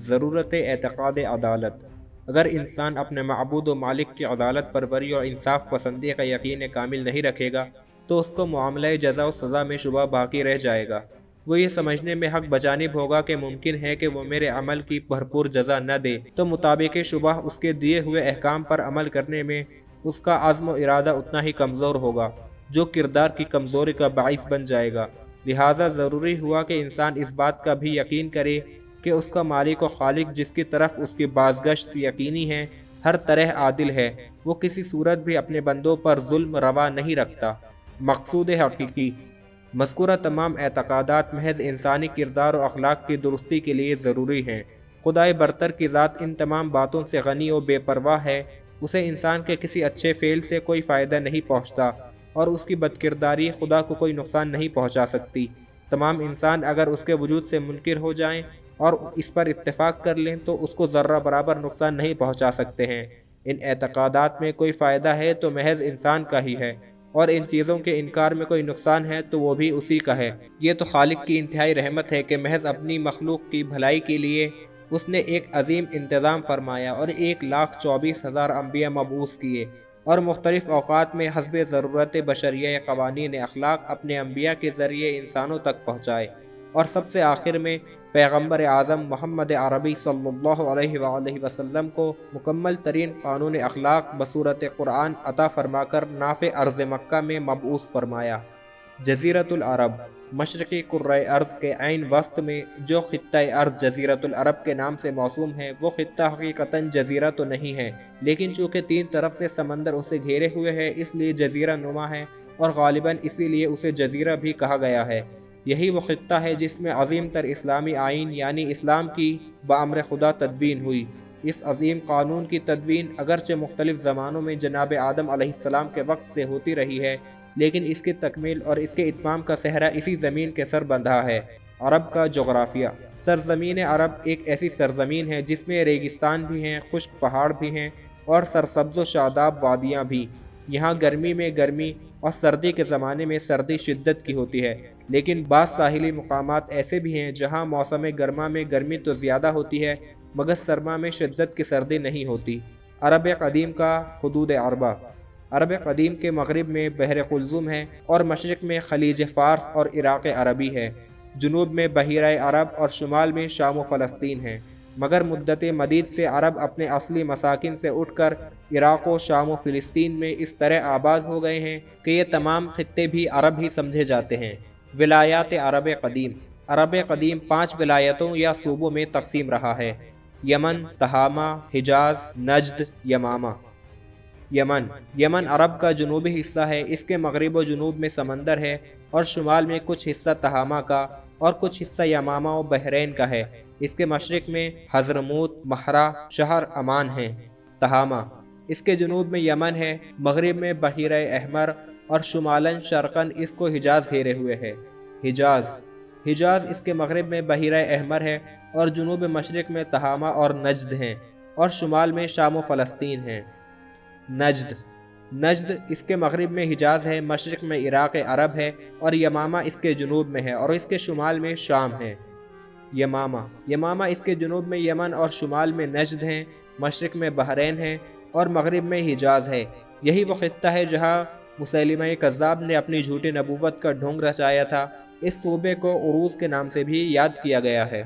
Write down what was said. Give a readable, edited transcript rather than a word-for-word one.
ضرورت اعتقاد عدالت۔ اگر انسان اپنے معبود و مالک کی عدالت پروری اور انصاف پسندی کا یقین کامل نہیں رکھے گا تو اس کو معاملہ جزا و سزا میں شبہ باقی رہ جائے گا۔ وہ یہ سمجھنے میں حق بجانب ہوگا کہ ممکن ہے کہ وہ میرے عمل کی بھرپور جزا نہ دے، تو مطابق شبہ اس کے دیے ہوئے احکام پر عمل کرنے میں اس کا عزم و ارادہ اتنا ہی کمزور ہوگا، جو کردار کی کمزوری کا باعث بن جائے گا۔ لہٰذا ضروری ہوا کہ انسان اس بات کا بھی یقین کرے کہ اس کا مالک و خالق جس کی طرف اس کی بازگشت یقینی ہے، ہر طرح عادل ہے، وہ کسی صورت بھی اپنے بندوں پر ظلم روا نہیں رکھتا۔ مقصود حقیقی: مذکورہ تمام اعتقادات محض انسانی کردار و اخلاق کی درستی کے لیے ضروری ہیں۔ خدائے برتر کی ذات ان تمام باتوں سے غنی و بے پرواہ ہے، اسے انسان کے کسی اچھے فعل سے کوئی فائدہ نہیں پہنچتا اور اس کی بدکرداری خدا کو کوئی نقصان نہیں پہنچا سکتی۔ تمام انسان اگر اس کے وجود سے منکر ہو جائیں اور اس پر اتفاق کر لیں تو اس کو ذرہ برابر نقصان نہیں پہنچا سکتے ہیں۔ ان اعتقادات میں کوئی فائدہ ہے تو محض انسان کا ہی ہے، اور ان چیزوں کے انکار میں کوئی نقصان ہے تو وہ بھی اسی کا ہے۔ یہ تو خالق کی انتہائی رحمت ہے کہ محض اپنی مخلوق کی بھلائی کے لیے اس نے ایک عظیم انتظام فرمایا اور 1,24,000 انبیاء مبعوث کیے، اور مختلف اوقات میں حسب ضرورت بشریہ قوانین اخلاق اپنے انبیاء کے ذریعے انسانوں تک پہنچائے، اور سب سے آخر میں پیغمبر اعظم محمد عربی صلی اللہ علیہ وآلہ وسلم کو مکمل ترین قانون اخلاق بصورت قرآن عطا فرما کر ناف ارض مکہ میں مبعوث فرمایا۔ جزیرۃ العرب: مشرقی کرۂ ارض کے عین وسط میں جو خطہ ارض جزیرۃ العرب کے نام سے موسوم ہے، وہ خطہ حقیقتاً جزیرہ تو نہیں ہے، لیکن چونکہ تین طرف سے سمندر اسے گھیرے ہوئے ہے اس لیے جزیرہ نما ہے، اور غالباً اسی لیے اسے جزیرہ بھی کہا گیا ہے۔ یہی وہ خطہ ہے جس میں عظیم تر اسلامی آئین یعنی اسلام کی بامر خدا تدوین ہوئی۔ اس عظیم قانون کی تدوین اگرچہ مختلف زمانوں میں جناب آدم علیہ السلام کے وقت سے ہوتی رہی ہے، لیکن اس کی تکمیل اور اس کے اتمام کا صحرا اسی زمین کے سر بندھا ہے۔ عرب کا جغرافیہ: سرزمین عرب ایک ایسی سرزمین ہے جس میں ریگستان بھی ہیں، خشک پہاڑ بھی ہیں اور سرسبز و شاداب وادیاں بھی۔ یہاں گرمی میں گرمی اور سردی کے زمانے میں سردی شدت کی ہوتی ہے، لیکن بعض ساحلی مقامات ایسے بھی ہیں جہاں موسم گرما میں گرمی تو زیادہ ہوتی ہے مگر سرما میں شدت کی سردی نہیں ہوتی۔ عرب قدیم کا حدود اربع: عرب قدیم کے مغرب میں بحر قلزم ہے اور مشرق میں خلیج فارس اور عراق عربی ہے، جنوب میں بحیرہ عرب اور شمال میں شام و فلسطین ہے، مگر مدت مدید سے عرب اپنے اصلی مساکن سے اٹھ کر عراق و شام و فلسطین میں اس طرح آباد ہو گئے ہیں کہ یہ تمام خطے بھی عرب ہی سمجھے جاتے ہیں۔ ولایات عرب قدیم: عرب قدیم 5 ولایتوں یا صوبوں میں تقسیم رہا ہے: یمن، تہامہ، حجاز، نجد، یمامہ۔ یمن عرب کا جنوبی حصہ ہے، اس کے مغرب و جنوب میں سمندر ہے اور شمال میں کچھ حصہ تہامہ کا اور کچھ حصہ یمامہ و بحرین کا ہے۔ اس کے مشرق میں حضرموت، مہرہ، شہر امان ہیں۔ تہامہ اس کے جنوب میں یمن ہے، مغرب میں بحیرہ احمر اور شمالاً شرقاً اس کو حجاز گھیرے ہوئے ہے۔ حجاز اس کے مغرب میں بحیرہ احمر ہے اور جنوب مشرق میں تہامہ اور نجد ہیں اور شمال میں شام و فلسطین ہیں۔ نجد اس کے مغرب میں حجاز ہے، مشرق میں عراق عرب ہے اور یمامہ اس کے جنوب میں ہے اور اس کے شمال میں شام ہے۔ یمامہ اس کے جنوب میں یمن اور شمال میں نجد ہیں، مشرق میں بحرین ہے اور مغرب میں حجاز ہے۔ یہی وہ خطہ ہے جہاں مسیلمہ کذاب نے اپنی جھوٹی نبوت کا ڈھونگ رچایا تھا۔ اس صوبے کو عروس کے نام سے بھی یاد کیا گیا ہے۔